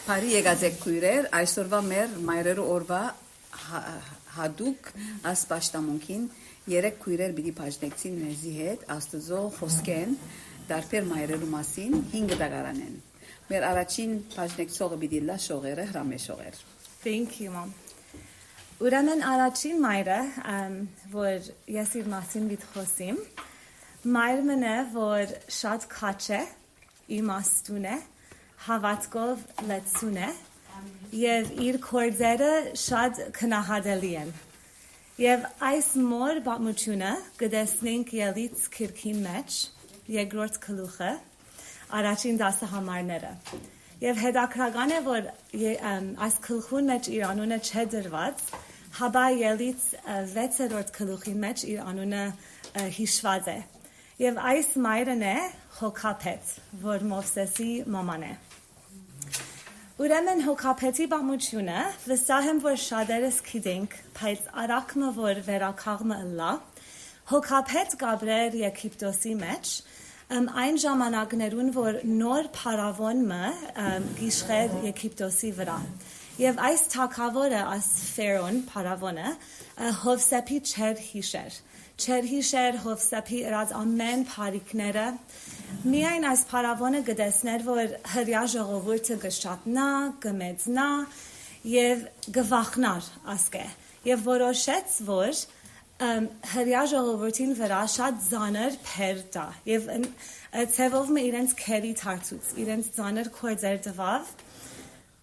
Բարի եկած քույրեր, այսօրվա մեր մայրերու օրվա հադուկ ասպաշտամունքին երեք քույրեր պիտի բաժնեկցին մեզի հետ Աստծո խոսքեն դարբեր մայրերու մասին 5 դագարանեն։ Մեր առաջին բաժնեկցողը պիտի լա շողերը հրամեշողեր։ Thank you, Mom. Ուրեմն առաջին մայրը, որ ես իր մասին պիտի խոսիմ, մայրն է, որ շատ քաչ է, իմաստուն է, հավատքով լեցուն է եւ իր կորձերը շատ քնահատելի են եւ այս մոր բամությունը գտեսնենք ելից քրքի մեջ երկրորդ գլուխը առաջին 10 համարները եւ հետաքրական է որ այս գլխուն մեջ իր անունը չէ դրված հաբա ելից 6-րդ գլուխի մեջ իր անունը հիշված է եւ այս մայրն է Հոկապետ որ Մովսեսի մաման է Ուրեմն հոգապետի բամությունը վստահ եմ որ շատերս գիտենք, բայց արակը որ վերակաղմը լա, հոգապետ Գաբրիել Եգիպտոսի մեջ այն ժամանակներուն որ նոր փարավոնը գիշխեր Եգիպտոսի վրա եւ այս թագավորը այս Ֆերոն փարավոնը Հովսեփի չեր հիշեր Հովսեփի իրաց ամեն բարիքները Միայն այս փարավոնը գտեսներ, որ հրյա ժողովուրդը կշատնա, կմեծնա եւ գվախնար ասկե եւ որոշեց, որ հրյա ժողովրդին վրա շատ ծանր փեր տա եւ ցևով մը իրենց քերի թարցուց, իրենց ծանր կորձեր տվավ,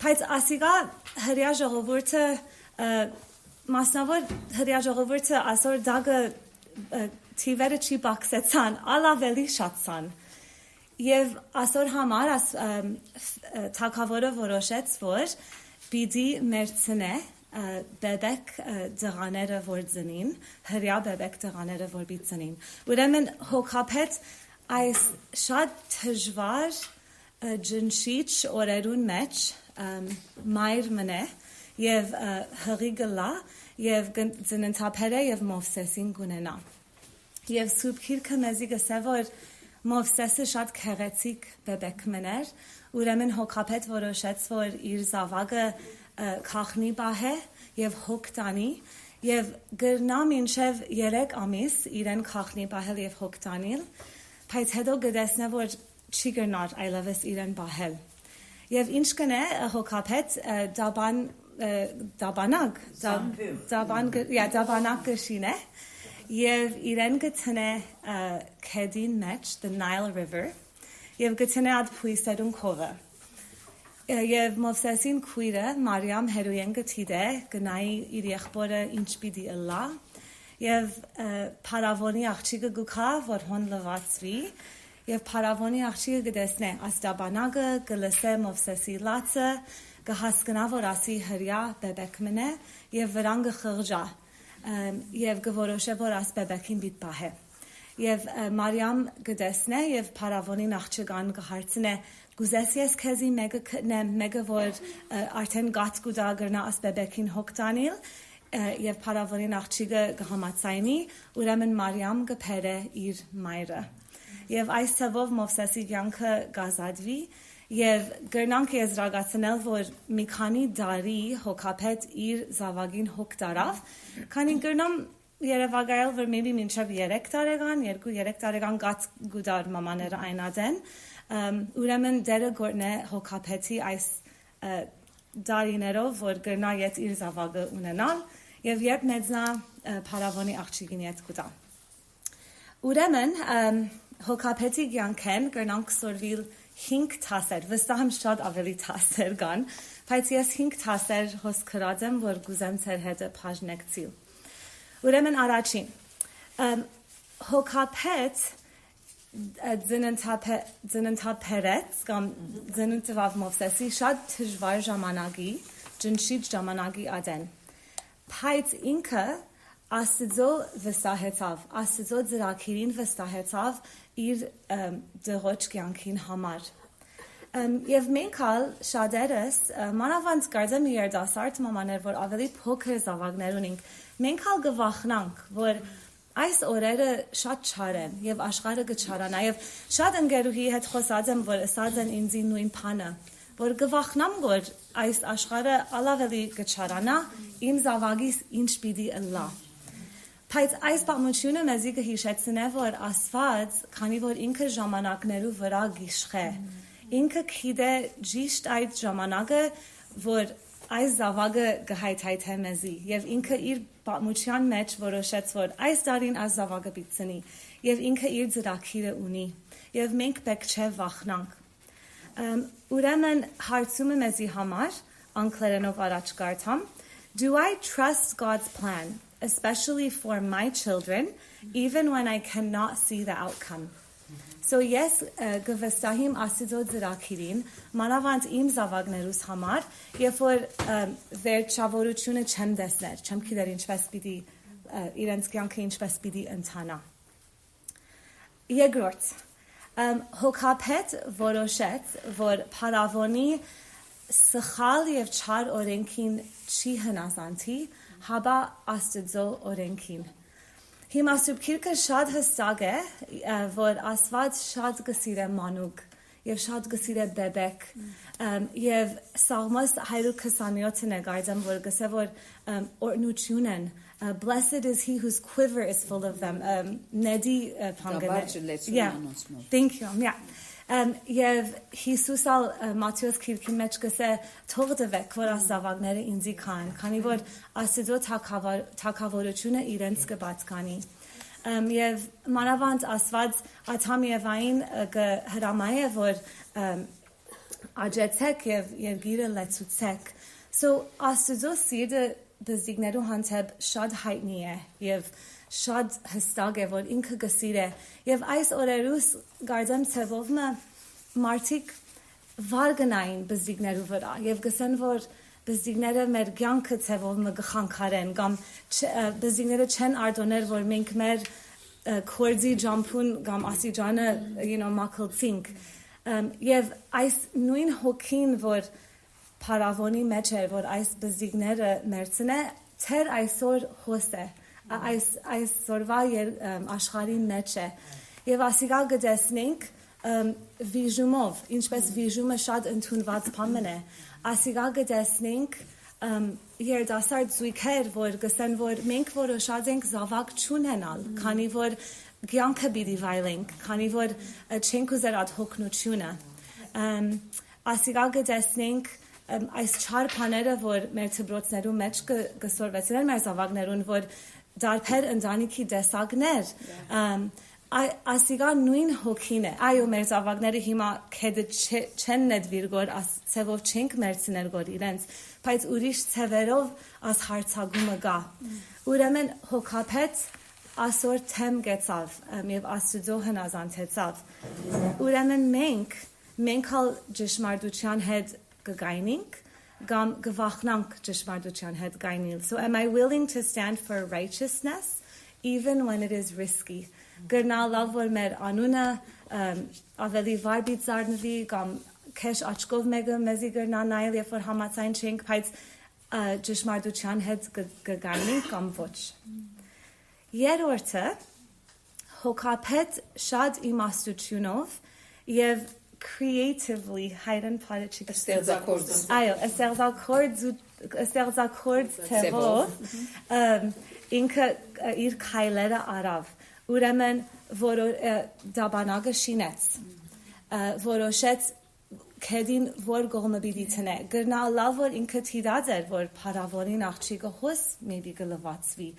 բայց ասիգա հրյա ժողովուրդը մասնավոր հրյա ժողովուրդը ասոր դագը թիվերը չի բացեցան, ալավելի շատցան Եվ ասոր համար թագավորը որոշեց, որ պիտի մերցնե բեբեք դղաները որ ծնին, հրյա բեբեք դղաները որ պիտի ծնին։ Ուրեմն հոգապետ այս շատ դժվար ջնշիչ օրերուն մեջ մայր մնե եւ հղի գլա եւ ծննդապերը եւ Մովսեսին գունենա։ Եվ Սուրբ Գիրքը մեզի գսե որ Մովսեսը շատ քեղեցիկ բեբեք մներ, ուրեմն հոգապետ որոշեց, որ իր զավակը քախնի բահե եւ հոգ տանի եւ գրնա մինչեւ 3 ամիս իրեն քախնի բահել եւ հոգ տանել, բայց հետո գտեսնա, որ չի գրնար այլևս իրեն բահել։ Եվ ինչ կնե հոգապետ դաբանակ կշինե Եվ իրեն գտնե քեդին մեջ, the Nile River, եւ գտնե այդ փույսերուն քովը։ Եվ Մովսեսին քույրը Մարիամ հերոյեն գտիդե գնայի իր եղբորը ինչ պիտի ըլլա եւ փարավոնի աղջիկը գուքա որ հոն լվացվի եւ փարավոնի աղջիկը գտեսնե աստաբանակը գլսե Մովսեսի լացը գահասկնա որ ասի հրյա բեբեք մնե եւ վրան գխղժա եւ գորոշե որ աս բեբեկին պիտի բահե եւ Մարիամ գտեսնե եւ փարավոնին աղջկան կհարցնե գուզեսիես քեզի մեկը որ արդեն գած գուտա գրնա աս բեբեկին հոգտանիլ եւ փարավոնին աղջիկը կհամացայնի ուրեմն Մարիամ կփերե իր մայրը եւ այս ցավով Մովսեսի կյանքը գազադվի Եվ գրնանք եզրագացնել, որ մի քանի դարի հոգապետ իր զավակին հոգ տարավ, քանի գրնամ երևակայել, որ maybe մինչև 3 տարեկան, 2-3 տարեկան գած գուդար մամաները այնադեն, ուրեմն դերը գորնե հոգապետի այս դարիներով, որ գրնա ետ իր զավակը ունենալ, եւ երբ մեծնա փարավոնի աղջիկին ետ գուտա։ Ուրեմն հոգապետի կյանքեն գրնանք սորվիլ 5 թասեր, վստահ եմ շատ ավելի թասեր կան, բայց ես 5 թասեր հոսքրած եմ, որ գուզեմ ձեր հետ բաժնեկցիլ։ Ուրեմն առաջին, հոգապետ ծննդապերեց կամ ծննդվավ Մովսեսի շատ դժվար ժամանակի, ջնշիչ ժամանակի ադեն, բայց ինքը Աստծո վստահեցավ, Աստծո ծրագիրին վստահեցավ իր դղոջ կյանքին համար։ Եվ մենք ալ շատերս, մանավանդ կարծեմ երիտասարդ մամաներ, որ ավելի փոքր զավակներ ունենք, մենք ալ գվախնանք, որ այս օրերը շատ չար են եւ աշխարհը կչարանա եւ շատ ընկերուհի հետ խոսած եմ, որ ասած են ինձ նույն բանը, որ գվախնամ որ այս աշխարհը ալավելի կչարանա իմ զավակիս ինչ պիտի ըլլա բայց այս պատմությունը մեզի կհիշեցնե որ Աստված քանի որ ինքը ժամանակներու վրա գիշխե ինքը գիտե ճիշտ այդ ժամանակը որ այս զավակը կհայթայթե մեզի եւ ինքը իր պատմության մեջ որոշեց որ այս տարին այս զավակը պիտի եւ ինքը իր ծրագիրը ունի եւ մենք պետք չէ վախնանք ուրեմն հարցումը մեզի համար անգլերենով առաջ կարդամ Do I trust God's plan especially for my children even when I cannot see the outcome So yes գվստահիմ Աստծո ծրագիրին մանավանդ իմ զավակներուս համար երբ որ վերջավորությունը չեմ տեսներ չեմ գիտեր ինչպես պիտի իրենց կյանքը ինչպես պիտի ընթանա Երկրորդ հոգապետ որոշեց որ փարավոնի սխալ եւ չար օրենքին չի հնազանդի հաբա Աստծո օրենքին Հիմա Սուրբ շատ հստակ է որ Աստված շատ կսիրե մանուկ եւ շատ կսիրե բեբեկ եւ Սաղմոս 127-ն է գայծեմ որ գսե որ օրնությունն Blessed is he whose quiver is full of them Nedi Yeah Thank you yeah Եվ Հիսուսալ Մատթեոս քիրքի մեջ գսե թող դվեք որ ազավակները ինձի քան քանի որ Աստծո թագավորությունը իրենց կբացկանի եւ մանավանդ Աստված Ադամ եւ Եվային կհրամայե որ աջեցեք եւ երկիրը լեցուցեք So Աստծո սիրտը բզիկներու հանդեպ շատ հայտնի է եւ շատ հստակ է որ ինքը գսիրե եւ այս օրերուս գարձեմ ցևով մարդիկ վարգնային բզիկներու վրա եւ գսեն որ բզիկները մեր կյանքը ցևով գխանքարեն կամ բզիկները չեն արտոներ որ մենք մեր քորձի ջամփուն կամ ասիջանը մաքլցինք եւ այս նույն հոգին որ փարավոնի մեջ է որ այս բզիկները մերցնե թեր այսօր հոսե այս սորվա աշխարհի մեջ է եւ ասիկա գտեսնենք վիժումով ինչպես վիժումը շատ ընդունված բան է ասիկա գտեսնենք երդասարդ զույգեր որ գսեն որ մենք որոշած ենք զավակ չունենալ քանի որ կյանքը պիտի վայելենք քանի որ չենք ուզեր այդ հոգնությունը ասիկա գտեսնենք այս չար բաները որ մեր ծբրոցներու մեջ կսորվեցնեն մեր զավակներուն որ դարբեր ընտանիքի տեսակներ ասիկա նույն հոգին է այո մեր զավակները հիմա քեդը չեն նետվիր գոր ցևով չենք մերցնել գոր իրենց բայց ուրիշ ցևերով աս հարցագումը գա ուրեմն հոգապետ ասոր թեմ գեցավ եւ Աստծո հնազանդեցավ ուրեմն մենք հալ ճշմարտության հետ կգայնենք Gam gevachnank ճշմարտության հետ գայնիլ So am I willing to stand for righteousness even when it is risky Գրնալավ որ մեր անունը ավելի վարբի ծառնվի կամ քեշ աչքով մեկը մեզի գրնա նայել երբ որ համացայն չենք բայց ճշմարտության հետ կգայնենք կամ ոչ Երրորդը հոգապետ շատ իմաստությունով եւ creatively հայրեն փարեչի ստեղծագործ թևով ինքը իր քայլերը արավ ուրեմն դաբանակը շինեց որոշեց քեդին որ գողմը պիտի տնե գրնալավ որ ինքը թիրած էր որ փարավոնին աղջիկը հոս maybe կլվացվի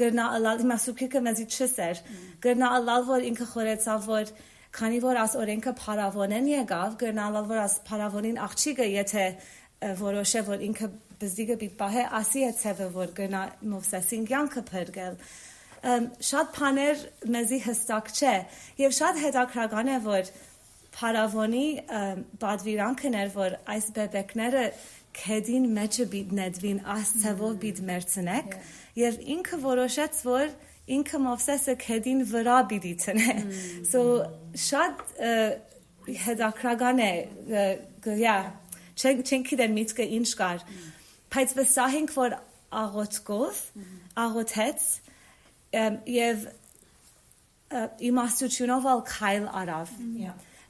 գրնալավ մասուկիկը մեզի չսեր գրնալավ որ ինքը խորեցավ որ Քանի որ աս օրենքը փարավոնեն եկավ, գրնալով որ աս փարավոնին աղջիկը եթե որոշե որ ինքը բզիկը պիտի պահե, ասի է ցևը որ գնա Մովսեսին կյանքը փրկել։ Շատ բաներ մեզի հստակ չէ եւ շատ հետաքրքրական է որ փարավոնի պատվիրանքն էր որ այս բեբեկները քեդին մեջը պիտի նետվին աս ցևով պիտի մերցնեք եւ ինքը որոշեց որ ինքը Մովսեսը քեդին վրա պիտի տնե So շատ հետաքրքրական է չենք գիտեն միտքը ինչ կար բայց վստահ ենք որ աղոթքով աղոթեց եւ իմաստությունով ալ քայլ արավ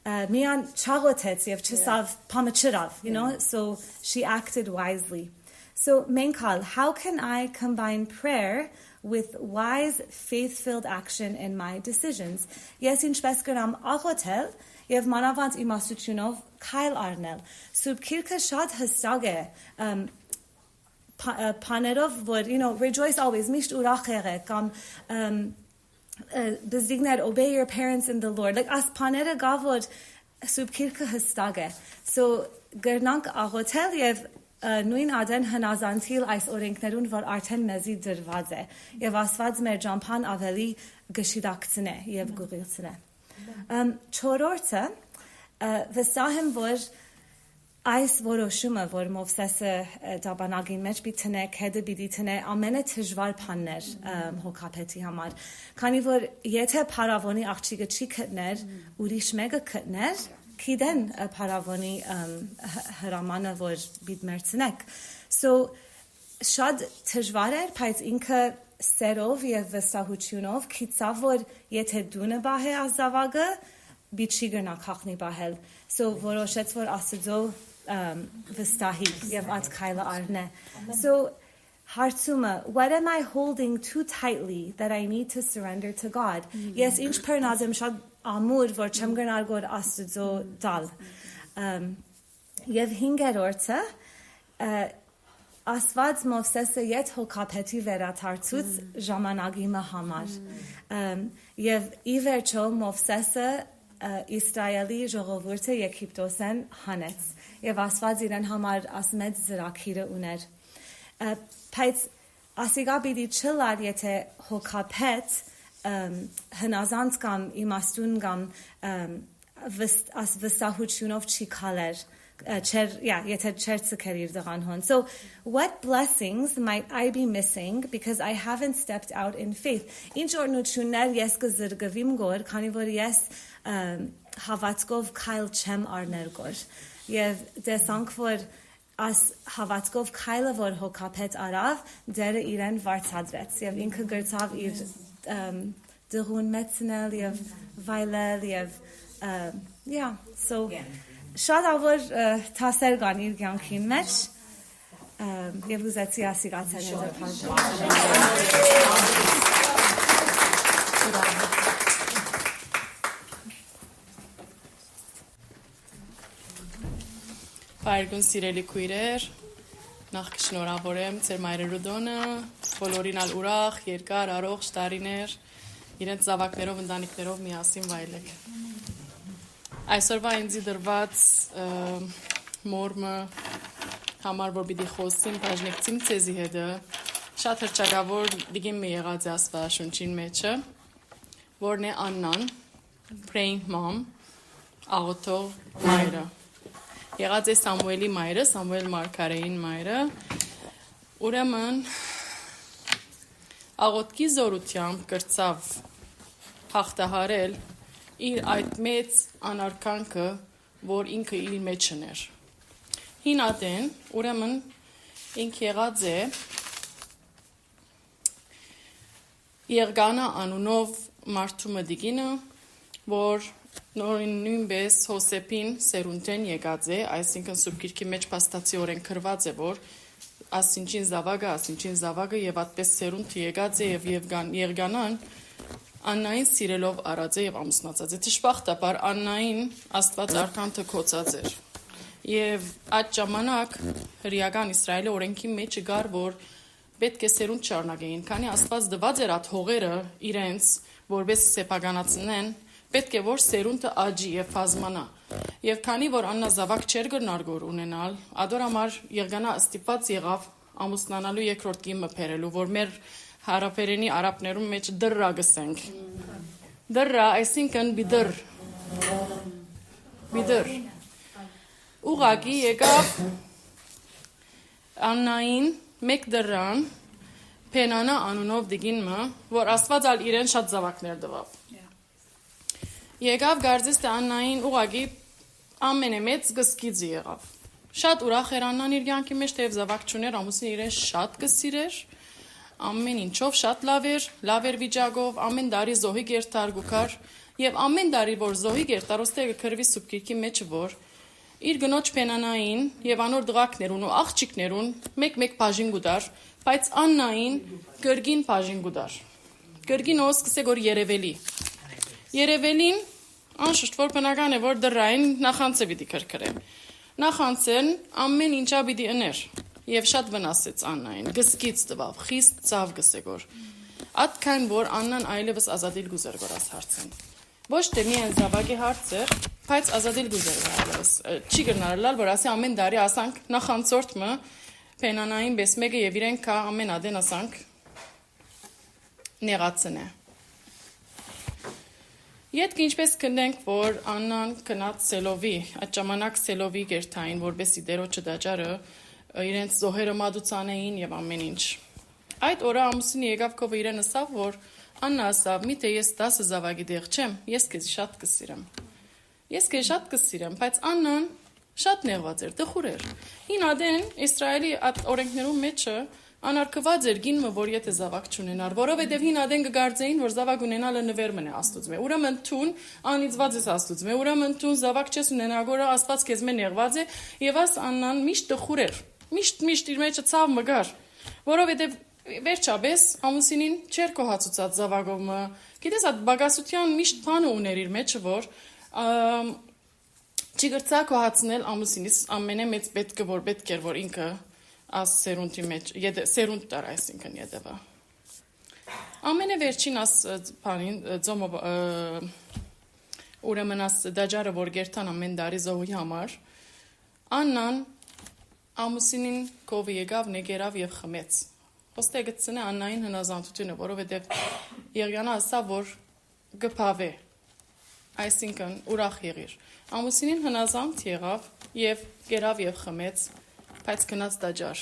Միան չաղոթեց եւ չսավ փամչրավ, you know, so she acted wisely. So Menkal, how can I combine prayer with wise, faith-filled action in my decisions? Yes, ինչպես կրամ աղոթել եւ մանավանդ իմաստությունով քայլ առնել. Սուրբ Գիրքը շատ հստակ է panerov որ, you know, rejoice always, միշտ ուրախ եղեք, կամ բզդիգներ, obey your parents in the Lord. Like, as paները գա, որ Սուրբ Գիրքը հստակ է. So, գրնանք աղոթել եւ նույն ադեն հնազանդիլ այս օրենքներուն, որ արդեն մեզի դրված է. Եվ Աստված մեր ճամփան ավելի գշիրակցնե եւ գուղիցնե. Չորրորդը, վստահ եմ, որ այս որոշումը, որ Մովսեսը դաբանագին մեջ պիտի քեդը պիտի տնե ամենը դժվար բաններ հոգապետի համար, քանի որ եթե փարավոնի աղջիկը չի գտներ, ուրիշ մեկը գտներ, գիտեն փարավոնի հրամանը, որ պիտի մերցնեք. So շատ դժվար էր, բայց ինքը սերով եւ վստահությունով գիտավ, որ եթե դունը բահե ազավագը, պիտի գնա քախնի բահել. So որոշեց, որ Աստծո վստահի եւ այդ քայլը առնե. So հարցումը, what am I holding too tightly that I need to surrender to God? Yes, ինչ բռնած եմ շատ ամուր, որ չեմ գնալ գոր Աստծո դալ. Եվ հինգերորդը, Աստված Մովսեսը ետ հոգապետի վերաթարցուց ժամանակի համար. Եվ ի վերջո Մովսեսը Իսրայելի ժողովուրդը Եգիպտոսեն հանեց. Եվ Աստված իրեն համար ասմեց զրակիրը ուներ. Բայց ասիգա պիտի չլար, եթե հոգապետ հնազանդ կամ իմաստուն կամ վստահությունով չի քալեր, եթե չեր ցկեր իր դղան հոն. So, what blessings might I be missing because I haven't stepped out in faith? Ինչ օրնություններ ես կզրգվիմ գոր, քանի որ ես հավատքով քայլ չեմ առնել գոր. Եվ տեսանք, որ as հավատքով քայլը, որ հոգապետ արավ, դերը իրեն վարձադրեց. Եվ ինքը գրծավ իր դղուն մեծնել եւ վայլել եւ so շատ ավոր թասեր կան իր կյանքի մեջ եւ ուզեցի ասիգացել հետը Պարգուն սիրելի քույրեր, նախ կշնորհավորեմ ձեր մայրերու դոնը, բոլորին ալ ուրախ, երկար, առողջ տարիներ, իրենց զավակներով, ընտանիքներով միասին վայելեք։ Այսօրվա ինձի դրված մորմը համար, որ պիտի խոսիմ, բաժնեկցիմ ցեզի հետը, շատ հրճագավոր դիգին մի եղած է Աստվածաշունչին մեջը, որն է Աննան, praying mom, աղոթող մայրը։ Եղած է Սամուելի մայրը, Սամուել Մարգարեին մայրը, ուրեմն աղոթքի զորությամբ կրծավ հաղթահարել իր այդ մեծ անարկանքը, որ ինքը իր մեջ ուներ։ Հին ադեն, ուրեմն ինք եղած է Եղգանա անունով մարդու մդիգինը, որ նույնպես Հոսեփին սերունդեն եկած է, այսինքն Սուրբ Գիրքի մեջ փաստացիորեն գրված է, որ ասինչին զավակը եւ այդպես սերունդը եկած է եւ Եղգանան Աննային սիրելով արած է եւ ամուսնացած է։ Դժբախտաբար Աննային Աստված արքան թքոցած էր։ Եվ այդ ժամանակ հրեական Իսրայելի օրենքի մեջ գար, որ պետք է սերունդ շարունակեին, քանի Աստված դված էր այդ հողերը իրենց, որպես սեփականացնեն, պետք է որ սերունդը աճի եւ բազմանա։ Եվ քանի որ Աննա զավակ չէր գնարգոր ունենալ, ադոր համար Եղգանա ստիպված եղավ ամուսնանալու երկրորդ կինը բերելու, որ մեր հարաբերենի արաբներում մեջ դրրա գսենք։ Դրրա, այսինքն բիդր։ Ուղակի եկավ Աննային մեկ դրան Փենանա անունով դիգինը, որ Աստված ալ իրեն շատ զավակներ տվավ։ Եկավ գարձես թե Աննային ուղակի ամենամեծ գսկիձ եղավ։ Շատ ուրախ էր Աննան իր կյանքի մեջ, թեև զավակ չուներ, ամուսին իրեն շատ կսիրեր, ամեն ինչով շատ լավ էր վիճակով, ամեն տարի զոհի գերտար գուքար, Եվ ամեն տարի, որ զոհի գերտարոստեգը կրվի սուպկիրքի մեջ, որ իր գնոջ պենանային եւ անոր դղակներուն ու աղջիկներուն մեկ բաժին գուդար, բայց Աննային գրգին բաժին գուդար։ Գրգին ոսկսե գոր երևելի։ Երևելին անշուշտ որ բնական է որ դրային նախանցը պիտի կրկրե։ Նախանցեն ամեն ինչա պիտի ըներ եւ շատ վնասեց Աննային։ Գսկից տվավ, խիստ ցավ գսեգոր։ Ատքան որ Աննան այլևս ազատիլ գուզեր գորած հարցեն։ Ոչ թե միայն զավակի հարցը, բայց ազատիլ գուզեր այլևս։ Չի գնալալ որ ասի ամեն տարի ասանք նախանցորդը Պենանային բես մեկը եւ իրեն կա ամեն ադեն ասանք նեղացնե։ Յետք ինչպես կնենք, որ Աննան կնած Սելովի, այդ ժամանակ Սելովի գերթային, որբեսի դերոջը դաջարը իրենց զոհերը մատուցանեին եւ ամեն ինչ։ Այդ օրը ամուսինի եկավ կովը իրեն ասավ, որ Աննա ասավ, միթե ես 10 զավակի դեղ չեմ, ես քեզ շատ կսիրեմ։ Ես քեզ շատ կսիրեմ, բայց Աննան շատ նեղված էր, տխուր էր։ Հին ադեն Իսրայելի օրենքներում մեջը Անարգված էր գինը, որ եթե զավակ չունենար, որովհետև հին ադեն կգարձեին, որ զավակ ունենալը նվերմն է Աստծո։ Ուրեմն թուն անիծված է Աստծո։ Ուրեմն թուն զավակ չես ունենա, որ Աստված քեզ մեն նեղված է, եւ աս Աննան միշտ տխուր էր։ Միշտ իր մեջը ցավ մգար, որովհետև վերջապես ամուսինին չեր կոհացուցած զավակովը։ Գիտես, այդ բագասության միշտ բանը ուներ իր մեջը, որ չգրծա կոհացնել ամուսինից ամենամեծ պետքը, որ պետք էր, որ ինքը աս սերունդի մեջ, սերունդ տար այսինքն յետևա։ Ամենավերջին աս բանին, ուրեմն աս դաջարը, որ գերտան ամեն դարի զոհի համար, Աննան ամուսինին կովը եկավ, նեգերավ և խմեց։ Ոստե գծնե Աննային հնազանդությունը, որովհետև Եղիանա ասա, որ գպավ է, այսինքն ուրախ եղիր։ Ամուսինին հնազանդ եղավ և գերավ և խմեց, բայց գնաց դաջար,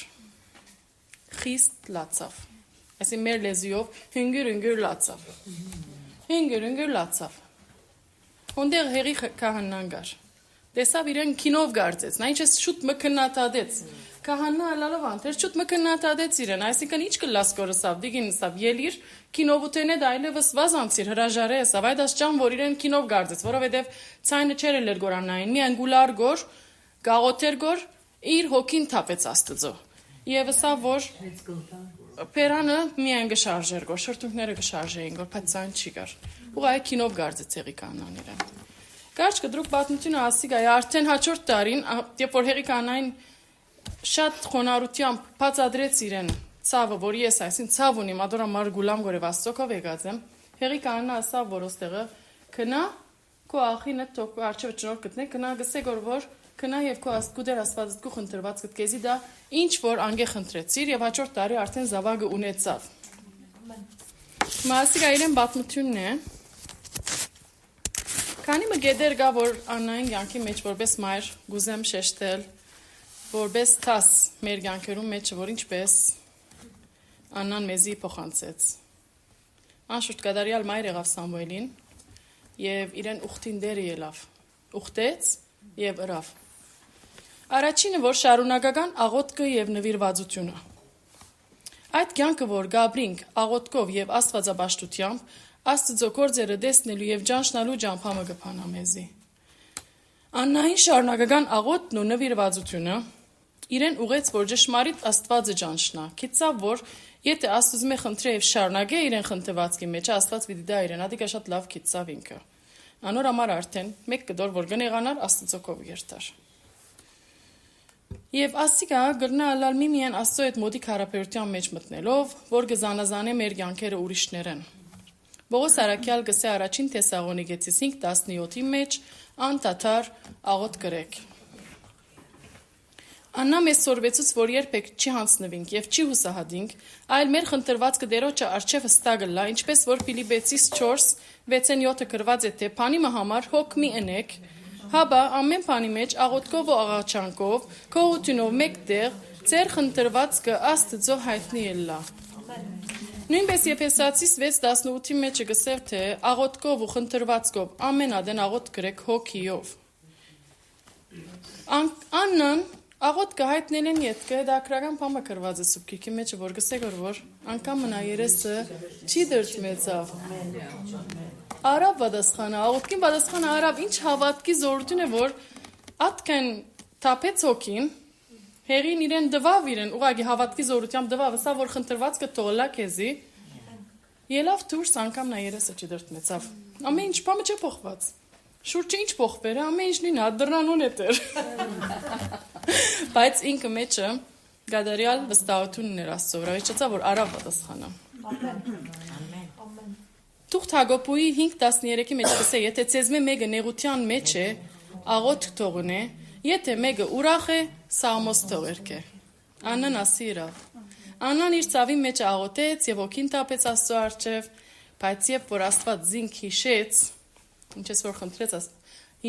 խիստ լացավ, այսին մեր լեզիով հինգյուր լացավ, հինգյուր լացավ, հոնդեղ հերի կահաննան գար, տեսավ իրեն կինով գարձեց, նա ինչ ես շուտ մը կնատադեց, կահաննա ալալով անթեր շուտ մը կնատադեց իրեն, այսինքն ինչ կլաս կորսավ, դիգին սավ ելիր, կինովութենե դայլևս վազանցիր, հրաժարե սավ, այդ ասճան, որ իրեն կինով գարձեց, որովհետև ցայնը չեր էր գորանային, միայն գուլար գոր, գաղոթեր գոր, իր հոգին թապեց Աստծո։ Եվ սա որ Պերանը միայն գշարժեր գոր, շրթունքները գշարժեին գոր, բայց ցայն չի գար։ Ուղղակի կինով գարձեց Հեղիկանան իրեն։ Կարճ կդրուկ պատմությունը ասի գայ արդեն հաջորդ տարին, երբ որ Հեղիկանային շատ խոնարհությամբ բացադրեց իրեն ցավը, որ ես այսին ցավ ունիմ, ադորա մարգուլամ գորև Աստծոքով եկած եմ, Հեղիկանան ասա, որ ոստեղը կնա քո ախինը թող արչև ճնոր գտնե, կնա գսե որ կնա եւ քո աստգուդեր Աստված դու խնդրված կտկեզի դա ինչ որ անգե խնդրեցիր եւ հաջորդ տարի արդեն զավակը ունեցավ։ Մասիկա իրեն բացմությունն է։ Քանի մը գեդեր գա որ Աննային յանքի մեջ որպես մայր գուզեմ շեշտել, որպես տաս մեր յանքերում մեջ որ ինչպես Աննան մեզի փոխանցեց։ Անշուշտ կդարյալ մայր եղավ Սամուելին եւ իրեն ուխտին դեր ելավ։ Ուխտեց եւ ըրավ։ Առաջինը որ շարունակական աղոթքը եւ նվիրվածությունը։ Այդ կյանքը որ Գաբրինք աղոթքով եւ աստվածաբաշխությամբ Աստծո գործերը տեսնելու եւ ճանչնալու ջամփամը կփանա մեզի։ Աննային շարունակական աղոթքն ու նվիրվածությունը իրեն ուղեց որ ճշմարիտ Աստվածը ճանչնա։ Գիտավ որ եթե Աստծո մե խնդրե եւ շարունակե իրեն խնդրվածքի մեջ Աստված պիտի դա իրեն ադիկա շատ լավ գիտավ ինքը։ Անոր համար արդեն մեկ կդոր որ գնեղանար Աստծո կով երթար։ Եվ ասիկա գրնալալ միմիան Աստծո այդ մոտիկ հարաբերության մեջ մտնելով, որ գզանազանե մեր յանքերը ուրիշներեն։ Բողոս Արաքյալ գսե առաջին Թեսաղոնիկեցիս 5:17-ի մեջ անդադար աղոթ գրեք։ Աննա մեզ սորվեցուց, որ երբեք չի հանձնվինք եւ չի հուսահատինք, այլ մեր խնդրվածքը դերոջը արչև հստակ լա, ինչպես որ Ֆիլիպեցիս 4:6-7-ը գրված է թե «Փանիմը համար հոգ մի ընեք, հաբա ամեն բանի մեջ աղոթքով ու աղաչանքով, քողությունով մեկտեղ ձեր խնդրվածքը Աստծո հայտնի ելլա»։ Նույնպես Եփեսացիս 6:18-ի մեջ գսեր թե աղոթքով ու խնդրվածքով ամեն ադեն աղոթ գրեք հոգիով։ Աննան աղոթքը հայտնելեն ետքը դակրական բամը գրված է սուբկիրքի մեջ որ գսե որ անգամ մնա երեսը չի դրծմեցավ։ Արավ պատասխանը, աղոտքին պատասխանը արավ, ինչ հավատքի զորություն է, որ ատքեն թափեց հոգին, հեղին իրեն դվավ իրեն, ուղղակի հավատքի զորությամբ դվավ, սա որ խնդրված կթողլա քեզի, ելավ դուրս անգամ նա երեսը չդրտմեցավ։ Ամեն ինչ բամը չէ փոխված։ Շուրջը ինչ փոխվեր, ամեն ինչ նույնն է, դռնանուն է դեր։ Բայց ինքը մեջը գադարյալ վստահությունն էր Աստծո վրա, իջեցա որ արավ պատասխանը։ Թուղթ Հագոպուի 5:13-ի մեջ կսե, եթե ցեզմե մեկը նեղության մեջ է, աղոթք թողնե, եթե մեկը ուրախ է, սաղմոս թողերք է։ Աննան ասի իրավ։ Աննան իր ծավի մեջ աղոթեց եւ ոգին տապեց Աստծո առջև, բայց երբ որ Աստված զինք հիշեց, ինչպես որ խնդրեց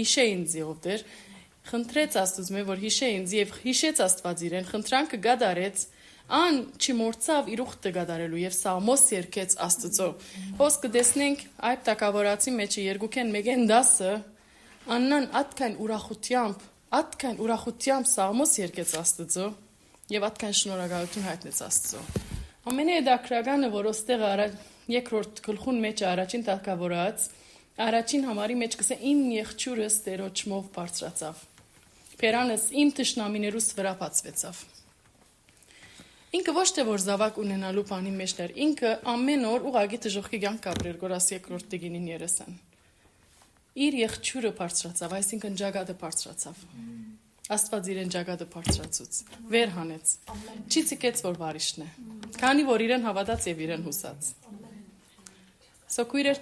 հիշե ինձ ով դեր, խնդրեց Աստծուց մե որ հիշե ինձ եւ հիշեց Աստված իրեն, խնդրանքը գադարեց, ան չմորցավ իր ուխտը գադարելու եւ սաղմոս երկեց Աստծո։ Խոսքը տեսնենք այդ տակավորացի մեջը երկուքեն մեկեն դասը, աննան ատքան ուրախությամբ սաղմոս երկեց Աստծո եւ ատքան շնորհակալություն հայտնեց Աստծո։ Ամենահետաքրքրականը, որ ոստեղ երկրորդ գլխուն մեջ առաջին տակավորած, առաջին համարի մեջ կսե իմ եղջյուրս Տերոջմով բարձրացավ։ Փերանս իմ թշնամիներուս վրա բացվեցավ։ Ինքը ոչ թե որ զավակ ունենալու բանի մեջ էր, ինքը ամեն օր ուղագի դժոխքի կյանք ապրեր, գորաս երկրորդ տիգինին երեսան։ Իր եղջյուրը բարձրացավ, այսինքն ջագադը բարձրացավ։ Աստված իրեն ջագադը բարձրացուց, վեր հանեց։ Չի ցկեց որ բարիշն է, քանի որ իրեն հավատաց եւ իրեն հուսած։ Սոքույրեր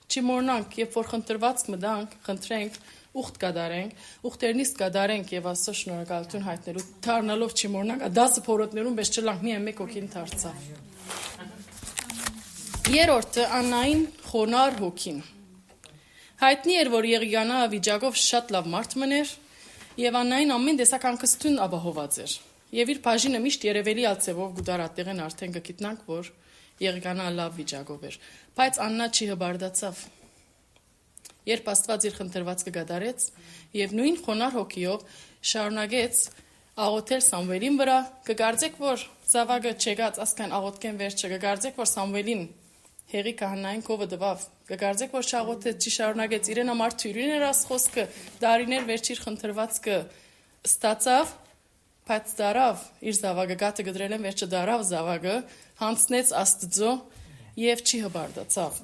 չմոռնանք, երբ որ խնդրված մտանք, խնդրենք, ուխտ կդարենք, ուխտերնից կդարենք եւ Աստծո շնորհակալություն հայտնելու, դառնալով չմոռնանք, 10 փորոտներում բես չլանք միայն մեկ հոգին դարձավ։ Երրորդը Աննային խոնար հոգին։ Հայտնի էր, որ Եղիանա վիճակով շատ լավ մարդ մներ եւ Աննային ամեն տեսակ անկստուն ապահոված էր։ Եվ իր բաժինը միշտ երևելի ալցեվով գուդարատեղեն արդեն կգիտնանք, որ Եղիանա լավ վիճակով էր, բայց Աննա չի հբարդացավ։ Երբ Աստված իր խնդրվածքը գադարեց եւ նույն խոնար հոգիով շարունակեց աղոթել Սամվելին վրա, կգարձեք, որ զավակը չեկած ասքան աղոթքեն վերջը, կգարձեք, որ Սամվելին հեղի քահանային կովը դվավ, կգարձեք, որ շաղոթեց, չի շարունակեց, իրեն համար թյուրին էր աս խոսքը, դարիներ վերջ իր խնդրվածքը ստացավ, բայց դարավ իր զավակը գատը գդրել են վերջը դարավ զավակը, հանցնեց Աստծո եւ չի հբարդացավ։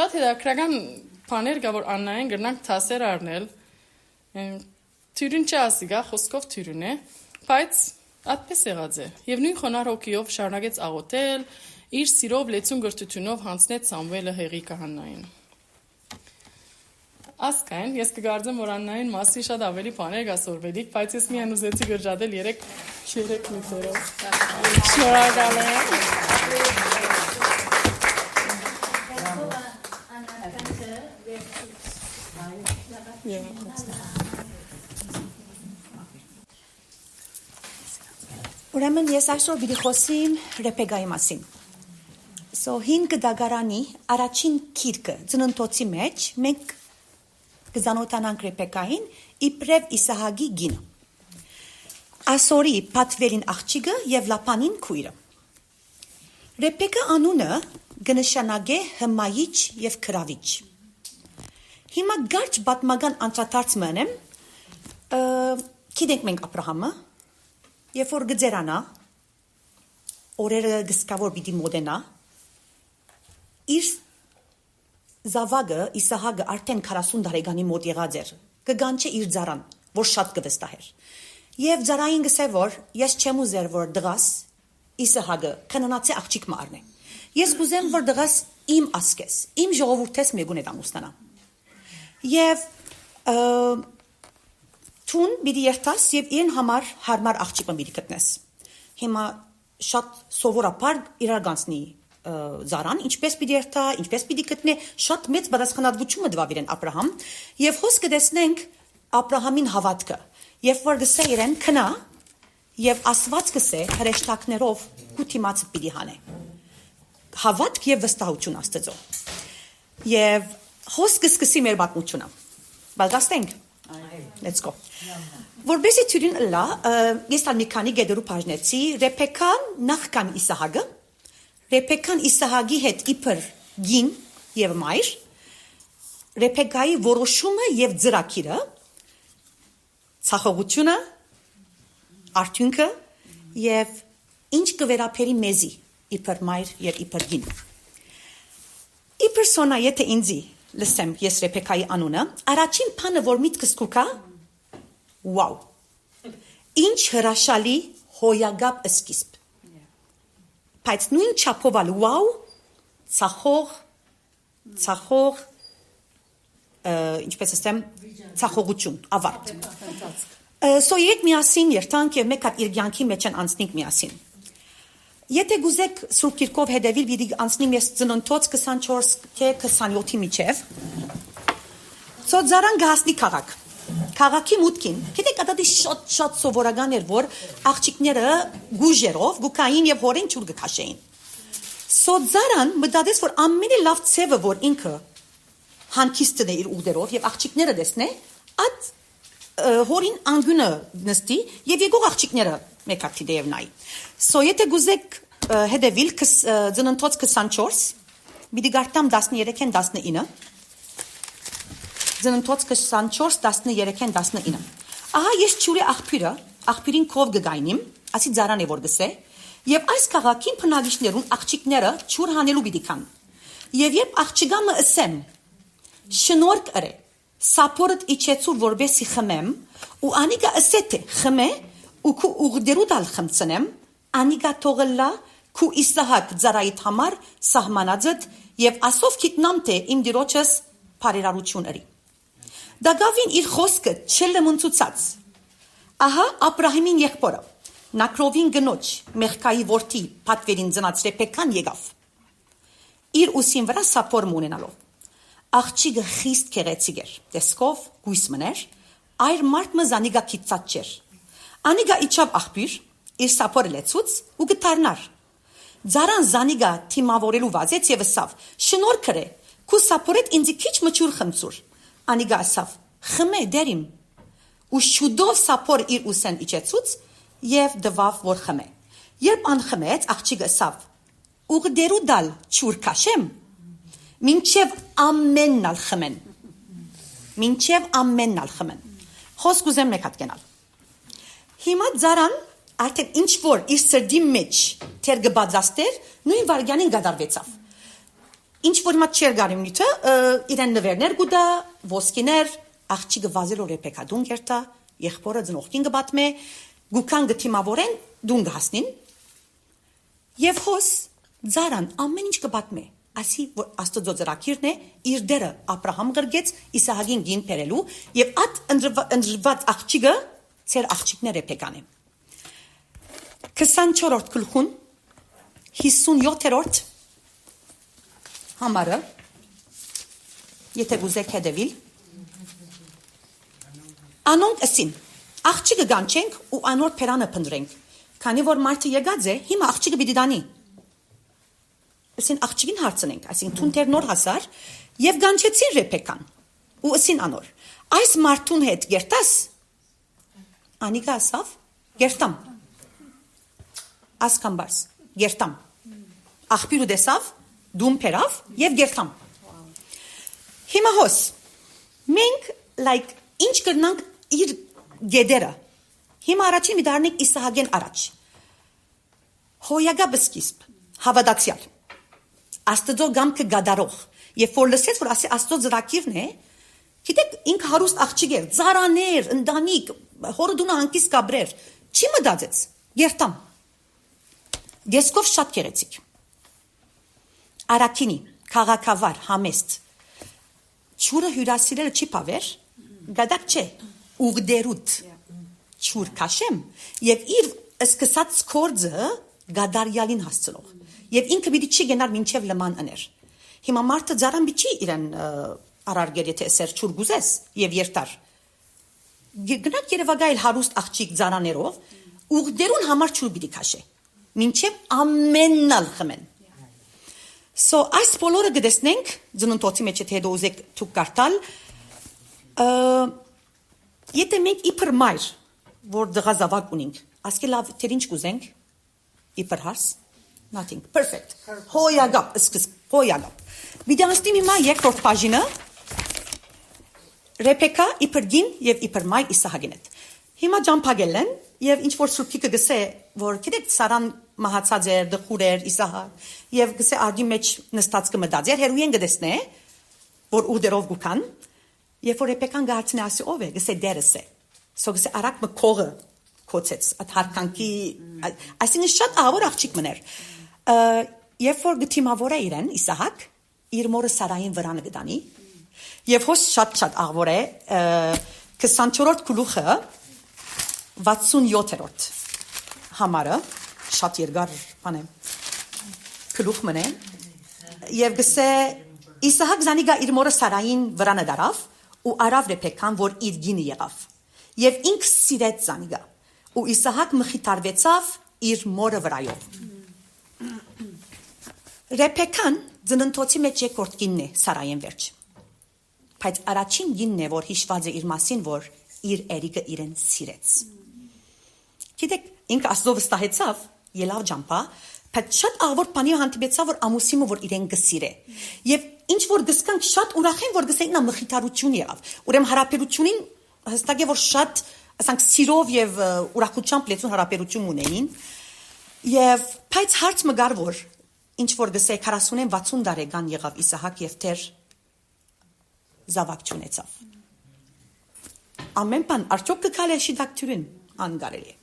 Շատ հետաքրքրական բաներ կա, որ Աննային գրնանք թասեր առնել, թյուրին չասի գա, խոսքով թյուրին է, բայց այդպես եղած է։ Եվ նույն խոնար հոգիով շարունակեց աղոթել, իր սիրով լեցուն գրթությունով հանձնեց Սամվելը հեղի քահանային։ Ասկայն, ես կգարձեմ, որ Աննային մասի շատ ավելի բաներ գասորվելիք, բայց ես միայն ուզեցի գրջադել 3 նյութերով։ Շնորհակալ եմ։ Ուրեմն ես այսօր պիտի խոսեմ Ռեբեկայի մասին։ Հին գդագարանի առաջին քիրքը ծննդոցի մեջ մենք կզանոթանանք Ռեբեկային իբրև Իսահակի գինը։ Ասորի պատվերին աղջիկը եւ Լապանին քույրը։ Ռեբեկա անունը կնշանակե հմայիչ եւ քրավիչ։ Հիմա գարչ պատմական անդրադարձ մնեմ, գիտենք մենք Աբրահամը, երբ որ գծերանա, օրերը գսկավոր պիտի մոտենա, իր զավակը Իսահակը արդեն 40 տարեկանի մոտ եղած էր, կգանչե իր ծառան, որ շատ կվստահեր։ Եվ ծառային գսե որ ես չեմ ուզեր որ դղաս Իսահակը քննացե աղջիկ մարնե։ Ես կուզեմ որ դղաս իմ ասկես, իմ ժողովուրդես մեգուն է դամուսնանա։ Եվ Թուն պիտի երթաս եւ իրեն համար հարմար աղջիկը պիտի գտնես։ Հիմա շատ սովորաբար իրար գանցնի ծառան, ինչպես պիտի երթա, ինչպես պիտի գտնե, շատ մեծ պատասխանատվություն մտավ իրեն Աբրահամ, եւ խոսքը տեսնենք Աբրահամին հավատքը, երբ որ գսե իրեն քնա, եւ Աստված գսե հրեշտակներով հութիմացը պիտի հանե։ Հավատք եւ վստահություն Աստծո։ Եվ խոսքը սկսի մեր պատմությունը։ Բալգաստենք։ Let's go. Որբեսի թյուրին լա, ես տալ մի քանի գեդերու բաժնեցի, Ռեբեկան նախքան Իսահակը, Ռեբեկան Իսահակի հետ իբր գին եւ մայր, Ռեբեկայի որոշումը եւ ծրագիրը, ցախողությունը, արդյունքը եւ ինչ կվերապերի մեզի իբր մայր եւ իբր գին։ Իբր սոնա եթե ինձի լսեմ ես Ռեբեկայի անունը, առաջին բանը որ միտքս կուքա, վաու։ Ինչ հրաշալի հոյագապ սկիզբ։ Բայց նույն չափով ալ վաու, ցախող, ինչպես ասեմ, ցախողություն, ավարտ։ Սո երեք միասին երթանք եւ մեկ հատ իր կյանքի մեջ են անցնենք միասին։ Եթե գուզեք Սուրբ Գիրքով հետևել, պիտի անցնեմ ես Ծննդոց 24-27-ի միջև։ Սո ծարան գահսնի քաղաք։ Քաղաքի մուտքին, գիտեք, դա շատ սովորական էր, որ աղջիկները գուժերով, գուկային եւ հորեն ջուր կքաշեին։ Սո ծարան մտածեց, որ ամենի լավ ցևը, որ ինքը հանկիստն է իր ուղդերով եւ աղջիկները տեսնե, այդ հորին անգյունը նստի եւ եկող աղջիկները մեկ հատ դեպ նայ։ Սո եթե գուզեք հետևիլ Ծննդոց 24, պիտի գարտամ 13-ին 19։ Ծննդոց 24 13-ին 19։ Ահա ես ճուրի աղբյուրին կով գգայնիմ, ասի ծարան է որ գսե, եւ այս քաղաքին բնակիչներուն աղջիկները ճուր հանելու պիտի կան։ Եվ երբ աղջիկամը ասեմ, շնորհք ըրե, սապորդ իջեցուր որբեսի խմեմ, ու անիգա ասեթե խմե, ու քու ուղդերու դալ խմցնեմ, անիգա թողլա քու Իսահակ ծարայիդ համար սահմանածդ եւ ասով գիտնամ թե իմ դիրոջս բարերարություն ըրի։ Դագավին իր խոսքը չելմունցուցած։ Ահա Աբրահիմին եղբորը, Նակրովին գնոջ, Մեղկայի որդի պատվերին ծնած Ռեբեկան եկավ։ Իր ուսին վրա սապոր ունենալով։ Աղջիկը խիստ գեղեցիկ էր, տեսքով գույս մներ, այր մարդ մզանիգա քիծած չէր։ Անիգա իջավ աղբյուր, իր սապորը լեցուց ու գտարնար։ Ծարան զանիգա թիմավորելու վազեց եւ ասավ. «Շնորհք ըրե, քու սապորետ ինձի քիչ մճուր խմցուր»։ Անիգա ասավ. «Խմե դերիմ»։ Ու շուտով սապոր իր ուսեն իջեցուց եւ դվավ որ խմե։ Երբ անխմեց, աղջիկը ասավ. «Ուղդերու դալ ճուր քաշեմ»։ Մինչև ամեննալ խմեն։ Մինչև ամեննալ խմեն։ Խոսք ուզեմ մեկ հատ գնալ։ Հիմա ծարան արդեն ինչ որ իր սրդի մեջ թեր գբածաստեր, նույն վարգյանին գդարվեցավ։ Ինչ որ հիմա չեր գարիմ նյութը, իրեն նվերներ գուդա, ոսկիներ, աղջիկը վազելով Ռեբեկա դուն գերտա, եղբորը ծնողքին գբատմե, գուքան գթիմավորեն, դուն գհասնին։ Եվ հոս ծարան ամեն ինչ գբատմե։ Ասի որ Աստծո ծրագիրն է իր դերը Աբրահամ գրգեց Իսահակին գին բերելու եւ այդ ընդրված աղջիկը ծեր աղջիկն է Ռեբեկան է 24-րդ գլխուն 57-րդ համարը եթե գուզեք հետևիլ անոնք ասին աղջիկը գանչենք ու անոր փերանը փնտրենք քանի որ մարդը եկած է հիմա աղջիկը պիտի դանի Ասին աղջիկին հարցնենք, ասին թունտեր նոր հասար եւ գանչեցին Ռեբեկան ու ասին անոր այս մարդուն հետ գերտաս անիգա ասավ գերտամ ասկամբարս գերտամ աղբյուրը դեսավ դում փերավ եւ գերտամ հիմա հոս մենք ինչ կրնանք իր գեդերը հիմա առաջին մի դառնենք Իսահակեն առաջ հոյագա բսկիսպ հավատացյալ Աստծո գամքը գադարող եւ որ լսեց որ ասի Աստծո ծրագիրն է գիտեք ինք հարուստ աղջիկ էր ծարաներ ընտանիք հորը դունը հանկիս կաբրեր չի մտածեց գերտամ դեսկով շատ գեղեցիկ Արաքինի քաղաքավար համեստ ճուրը հյուրասիրելը չի պավեր գադակ չէ ուղդերուտ ճուր քաշեմ եւ իր սկսած կորձը գադարյալին հասցնող Եվ ինքը պիտի չի գնար մինչև լման ըներ։ Հիմա մարդը ծարան պիտի իրեն արարգեր եթե սեր ճուր գուզես եւ երթար։ Գնաք Երևանայել հարուստ աղջիկ ծարաներով ուղդերուն համար ճուր պիտի քաշե։ Մինչև ամեննալ խմեն։ So այս բոլորը գտեսնենք ծննդոցի մեջ եթե դոզեք թուք կարտալ եթե մենք իբր մայր որ դղազավակ ունենք ասկե լավ թե ինչ գուզենք իբր հարս Nothing. Perfect. Հոյագապ, սկսպ, հոյագապ։ Վիդեոստի հիմա երկրորդ բաժինը Ռեբեկա իբր գին եւ իբր մայր Իսահակին հետ։ Հիմա ջամփագել են եւ ինչ որ սուրբիկը գսե որ գիտեք Սարան մահացած էր դխուր էր Իսահակ եւ գսե արգի մեջ նստած կմտածեր հերույեն գտեսնե որ ուդերով գուքան եւ որ Ռեբեկան գարցնի ասի ով է գսե դերս է սո գսե արակ մկողը կոծեց at հարկանքի այսինքն շատ ավոր աղջիկ մներ երբ որ գտիմավոր է իրեն Իսահակ իր մորը Սարային վրանը գտանի եւ հոս շատ աղվոր է 24-րդ գլուխը 67-րդ համարը շատ երկար բան է գլուխ մնե եւ գսե Իսահակ զանիգա իր մորը Սարային վրանը դարավ ու արավ Ռեբեկան որ իր գինը եղավ եւ ինքը սիրեց զանիգա ու Իսահակ մխիթարվեցավ իր մորը վրայով Ռեբեկան ծննդոցի մեջ երկրորդ գինն է Սարային վերջ բայց առաջին գինն է որ հիշված է իր մասին որ իր երիկը իրեն սիրեց գիտեք ինքը աստծո վստահեցավ ելավ ջամփա բայց շատ աղվոր բանի հանդիպեցավ որ ամուսինը որ իրեն գսիրե եւ ինչ որ գսկանք շատ ուրախ են որ գսեին նա մխիթարություն եղավ ուրեմն հարաբերությունին հստակ է որ շատ ասենք սիրով եւ ուրախությամբ լեցուն հարաբերություն ունեին եւ բայց հարց մգար որ ինչ որ գսե 40-ին 60 տարեկան եղավ Իսահակ եւ դեր զավակ չունեցավ ամեն բան արդյոք կգալ է շիդակտյուրին անգարելի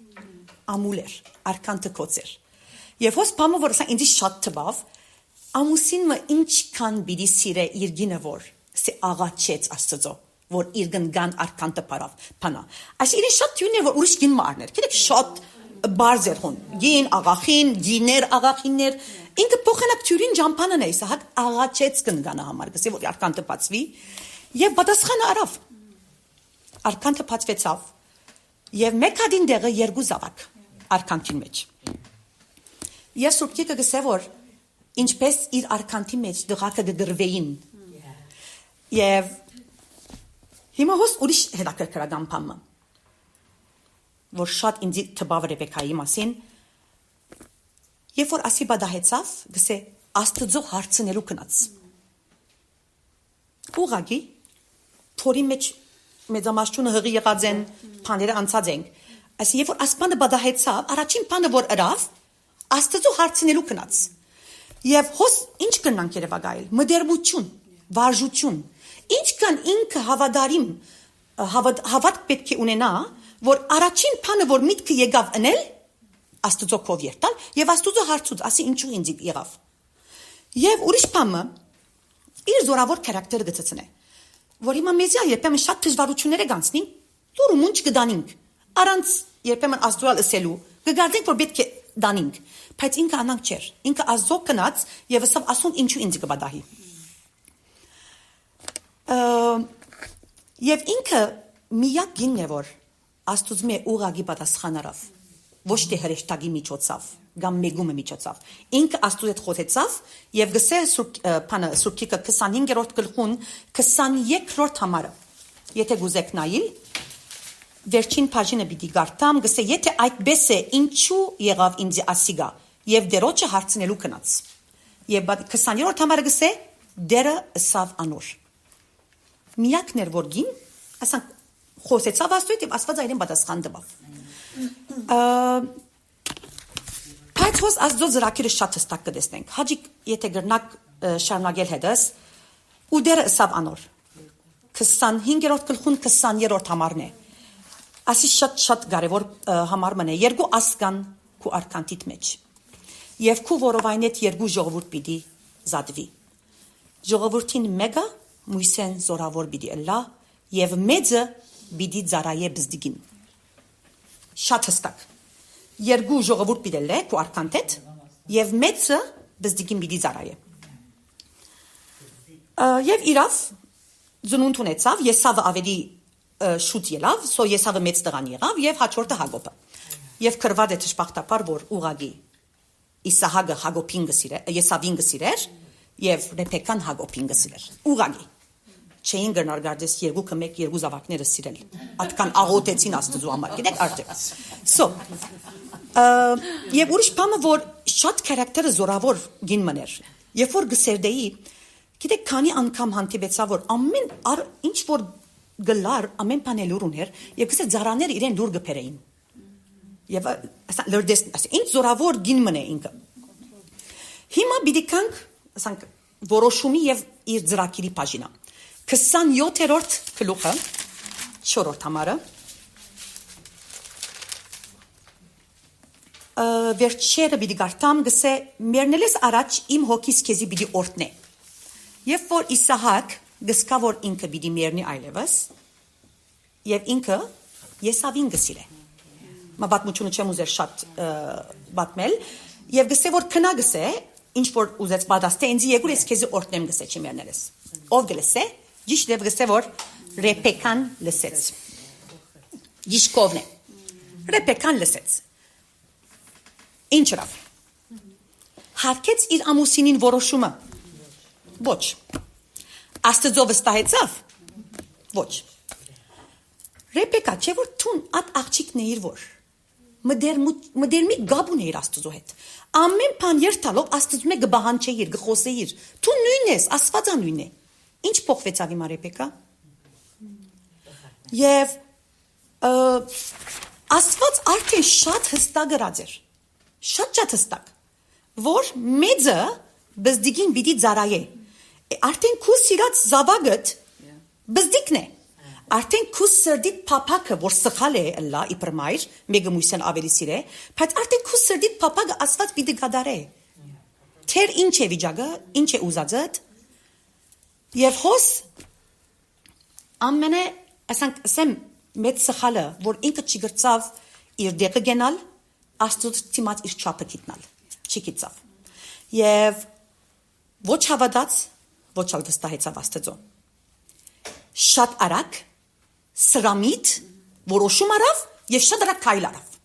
ամուլ էր արքան տկոցեր եւ հոս բամը որ ասա ինձ շատ տբավ ամուսինը ինչքան բիդի սիրե իր գինը որ սե աղաչեց աստծո որ իր գնգան արքան տպարավ բանա այս իրեն շատ թյուն է որ ուրիշ գին մարներ գիտեք շատ բարձր հոն գին աղախին գիներ աղախիններ ինքը փոխանակ թյուրին ջամփանն է Իսահակ աղաչեց գնգանը համար գսե որ արքան տպացվի եւ պատասխանը արավ արքան տպացվեցավ եւ մեկ հատին դեղը երկու զավակ արքանքին մեջ ես սուրբիկը գսե որ ինչպես իր արքանքի մեջ դղակը գդրվեին եւ հիմա հոս ուրիշ հետաքրքրական բան որ շատ ինձ տբավ Ռեբեկայի մասին երբ որ ասի բադահեցավ գսե աստծո հարցնելու կնած ուղագի փորի մեջ մեծամասնությունը հղի եղած են բաները անցած են ասի երբ որ ասպանը բադահեցավ առաջին բանը որ ըրավ աստծո հարցնելու կնած եւ հոս ինչ կնանք երևակայել մդերմություն վարժություն ինչ կան ինքը հավատարիմ հավատ պետք է ունենա որ առաջին բանը որ միտքը եկավ ընել աստծո կով երթալ եւ աստծո հարցուց ասի ինչու ինձ եղավ եւ ուրիշ բանը իր զորավոր քարակտերը գծեցնե որ հիմա մեզի երբեմն շատ դժվարություններ է գանցնի դուրը մունչ կդանինք առանց երբեմն աստծո ասելու կգարձենք որ պետք է դանինք բայց ինքը անանք չէր ինքը ազո կնած եւ ասավ ասուն ինչու ինձ կբադահի եւ ինքը միակ գինն է որ աստուծո մե ուղագի պատասխանարավ ոչ թե հրեշտակի միջոցով կամ մեգումը միջոցով ինքը աստծո հետ խոսեցավ եւ գսե սուրբիկը 25-րդ գլխուն 23-րդ համարը եթե գուզեք նայել վերջին բաժինը պիտի գարտամ գսե եթե այդպես է ինչու եղավ ինձ ասիգա եւ դերոջը հարցնելու կնած եւ 20-րդ համարը գսե դերը սավ անոր միակն էր որ գին ասանք խոսեցավ աստծո հետ եւ աստված այրեն պատասխան տվավ բայց հոս աստծո զրակիրը շատ հստակ կտեսնենք հաջիկ եթե գրնակ շարունակել հետս ու դերը սավ անոր 25-րդ գլխուն 20-րդ համարն է ասի շատ կարևոր համար մնե երկու ասկան քու արքանտիտ մեջ եւ քու որովայնետ երկու ժողովուրդ պիտի զատվի ժողովրդին մեկը մույսեն զորավոր պիտի լա եւ մեծը պիտի ծարայե բզդիգին շատ հստակ երկու ժողովուրդ պիտի լե քու արքանտետ եւ մեծը բզդիգին պիտի ծարայե եւ իրավ ծնունդ ունեցավ Եսավը ավելի շուտ ելավ սո Եսավը մեծ տղան եղավ եւ հաջորդը Հակոբը եւ քրված է ճշմարտապար որ ուղագի Իսահակը Հակոբին գսիրեր Եսավին գսիրեր եւ Ռեբեկան Հակոբին գսիրեր ուղագի չէին գնար գարդես երկուքը մեկ երկու զավակները սիրել այդքան աղոթեցին աստծո համար գիտեք արդյոք սո եւ ուրիշ բանը որ շատ քարակտերը զորավոր գին մներ երբ որ գսերդեի Գիտեք, քանի անգամ հանդիպեցա, որ ամեն ինչ որ գլար, ամեն բան էլ ուներ, եւ գսե ծառաները իրեն լուր գբերեին։ Եվ ասա լրդես, ասա ինչ զորավոր գին մնե ինքը։ Հիմա պիտի կանք, ասանք որոշումի եւ իր ծրագիրի բաժինա։ 27-րդ գլուխը, 4-րդ համարը վերջերը պիտի գարտամ գսե մերնելես առաջ իմ հոգիս քեզի պիտի օրտնե։ Երբ որ Իսահակ գսկա որ ինքը պիտի մերնի այլևս եւ ինքը Եսավին գսիրե։ Մա պատմությունը չեմ ուզեր շատ պատմել եւ գսե որ քնա գսե ինչ որ ուզեց պատասխան ինձ եկուր ես քեզի օրտնեմ գսե չի մերնելես։ Ով գլսե ճիշտ եւ գսե որ Ռեբեկան լսեց։ Գիշկովն է։ Ռեբեկան լսեց։ Ինչ ռավ։ Հարկեց իր ամուսինին որոշումը։ Ոչ։ Աստծո վստահեցավ։ Ոչ։ Ռեբեկա չէ որ թուն at աղջիկն է իր որ։ Մդերմի գաբուն է իր Աստծո հետ։ Ամեն բան երթալով Աստծո մեկ գբահանչեիր, գխոսեիր։ Թու նույնն ես, Աստվածա նույնն է։ Ինչ փոխվեցավ հիմա Ռեբեկա։ Եվ Աստված արդեն շատ հստակ գրած էր։ Շատ հստակ, որ մեծը բզդիկին պիտի ծարայե։ Արդեն քու սիրած զավակդ բզդիկն է։ Արդեն քու սրդիդ փափակը, որ սխալ է լա իբր մայր, մեկը մույսեն ավելի սիրե, բայց արդեն քու սրդիդ փափակը Աստված պիտի գադարե։ Թեր ինչ է վիճակը, ինչ է ուզածդ։ Եվ հոս ամենը, ասեմ մեծ սխալը, որ ինքը չգրծավ իր դեպը գնալ, Աստծոց թիմած իր չափը գիտնալ, չի գիծավ։ Եվ ոչ հավատաց, ոչ ալ վստահեցավ Աստծո։ Շատ արագ, սրամիտ, որոշում արավ եւ շատ արագ քայլ արավ։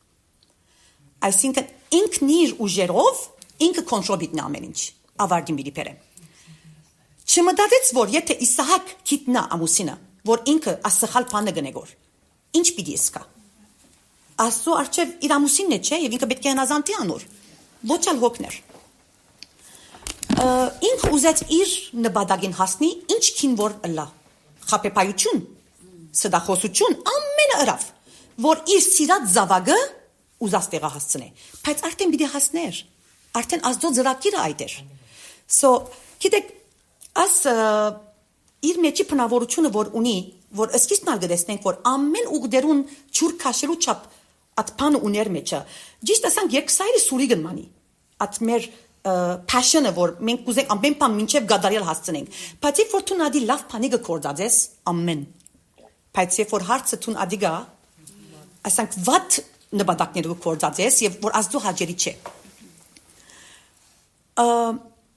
Այսինքն ինքն իր ուժերով ինքը կոնտրոլ գիտնա ամեն ինչ, ավարտին պիտի բերե։ Չմտածեց, որ եթե Իսահակ գիտնա ամուսինը, որ ինքը ասխալ բանը գնեգոր, ինչ պիտի սկա։ Աստծո արչև իր ամուսինն է, չէ, եւ ինքը պետք է հնազանդի անոր։ Ոչ ալ հոգներ։ Ինքը ուզեց իր նպատակին հասնի, ինչքին որ լա։ Խապեպայություն, սդախոսություն, ամենը ըրավ, որ իր սիրած զավակը ուզած տեղա հասցնե։ Բայց արդեն պիտի հասներ։ Արդեն Աստծո ծրագիրը այդ էր։ So, գիտեք, իր մեջի բնավորությունը որ ունի, որ սկիզբն ալ գտեսնենք, որ ամեն ուղդերուն ճուր քաշելու չափ At uner meçe. Cisht asang yeksayri suri gınmani. At mer passion'ı vor men kuzek amben pan minçev gadariyal hastsıneng. Patsi for tun adi laf paniga kordades amen. Patsi for hartse tun adiga asang vat ne badakneru kordades yev vor azdu haceriçe.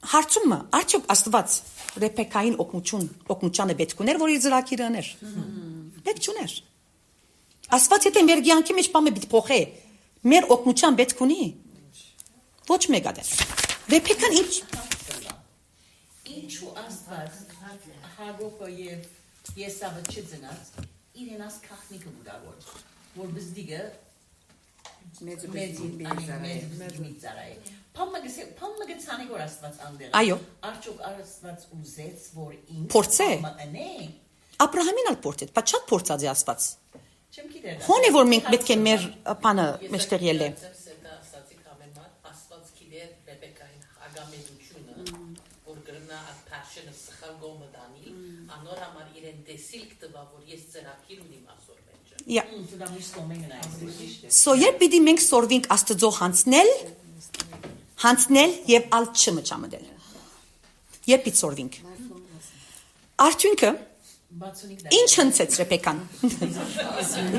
Hartsumma arçok Աստված Ռեբեկային օգնությանը պետք ուներ, որ իր ծրագիրը աներ։ Պետք չուներ։ Աստված եթե մեր կյանքի մեջ բանը պիտի փոխե, մեր օգնության պետք ունի։ Ոչ մեկ ադես։ Ռեբեկան ինչու Աստված Հագոկը եւ Եսավը չծնած իրենաս քախնիկը մուտավոր, որ բզդիգը մեծ ծարայ։ Փամը գցանի որ Աստված անդեր։ Այո։ Արդյոք Աստված ուզեց որ ինձ փորձե։ մտնե։ Աբրահամին ալ փորձեց, բայց շատ փորձած է Աստված։ Չեմ գիտեր։ Հոն է որ մենք պետք է մեր բանը մեջտեղ ելե։ Աստված գիտեր Ռեբեկային ագամելությունը, որ գրնա այդ passion-ը սխալ գոմը դանի, անոր համար իրեն դեսիլք տվա, որ ես ծրագիր ունիմ ասոր մեջը։ Դա միշտ մենգն այս։ So երբ պիտի մենք սորվենք Աստծո հանցնել եւ ալ չմճամդել։ Երբ պիտի սորվենք։ Արդյունքը ինչ հնցեց Ռեբեկան։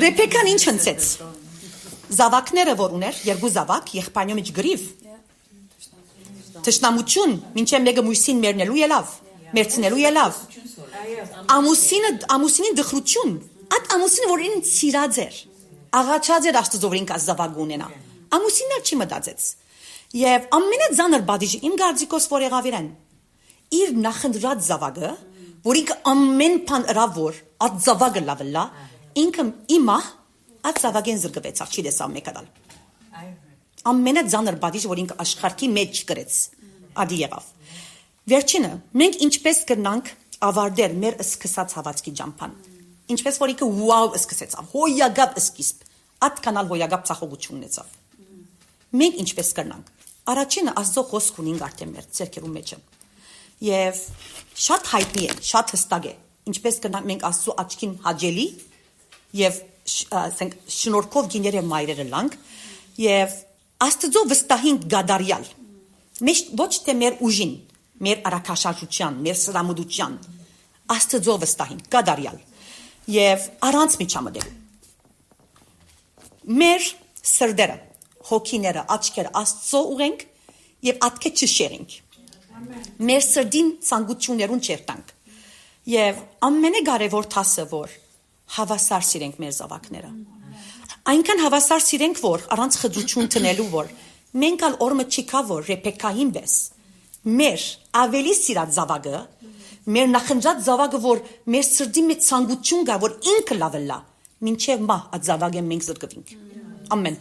Ռեբեկան ինչ հնցեց։ Զավակները որ ուներ, երկու զավակ, եղբայրնյո մեջ գրիվ։ Տշնամություն, մինչև մեկը մույսին մերնելու ելավ, մերցնելու ելավ։ Ամուսինին դխրություն։ Այդ ամուսինը որ ինձ սիրած էր, աղաչած էր Աստծո որ ինքը զավակ ունենա։ Ամուսինը չի մտածեց։ Եվ ամենածանր բադիժը իմ գարձիկոս որ եղավ իրեն։ Իր նախընտրած զավակը, որ ինքը ամեն բան ըրավ որ այդ զավակը լավլա, ինքը իմա այդ զավակեն զրկվեցավ, չի դեսավ մեկադալ։ Ամենածանր բադիժը որ ինքը աշխարհի մեջ գրեց, ադի եղավ։ Վերջինը, մենք ինչպես կրնանք ավարտել մեր սկսած հավատքի ճամփան։ Ինչպես որ ինքը վաու սկսեցավ, հոյագապ սկիզբ, atkanal հոյագապ ցախողություն ունեցավ։ Մենք ինչպես կրնանք։ Առաջինը Աստծո խոսք ունենք արդեն մեր ցերկերու մեջը։ Եվ շատ հայտնի է, շատ հստակ է, ինչպես կրնանք մենք Աստծո աչքին հաջելի եւ ասենք շնորհքով գիներ եւ մայրերը լանք եւ Աստծո վստահին գադարյալ։ Մեջ ոչ թե մեր ուժին, մեր արակաշարժության, մեր սրամուտության, Աստծո վստահին գադարյալ եւ առանց միջամտելու։ Մեր սրդերը, հոգիները, աչքերը Աստծո ուղենք եւ ատքը չշերենք։ Մեր սրդին ցանկություններուն չերտանք։ Եվ ամենակարևոր տասը որ հավասար սիրենք մեր զավակները։ Այնքան հավասար սիրենք որ առանց խղճություն տնելու որ մենք ալ օրը չիկա որ Ռեբեկային պես մեր ավելի սիրած զավակը մեր նախնջած զավակը որ մեր սրդի մեջ ցանկություն կա որ ինքը լավելա մինչև մահ այդ զավակը մենք զրկվենք ամեն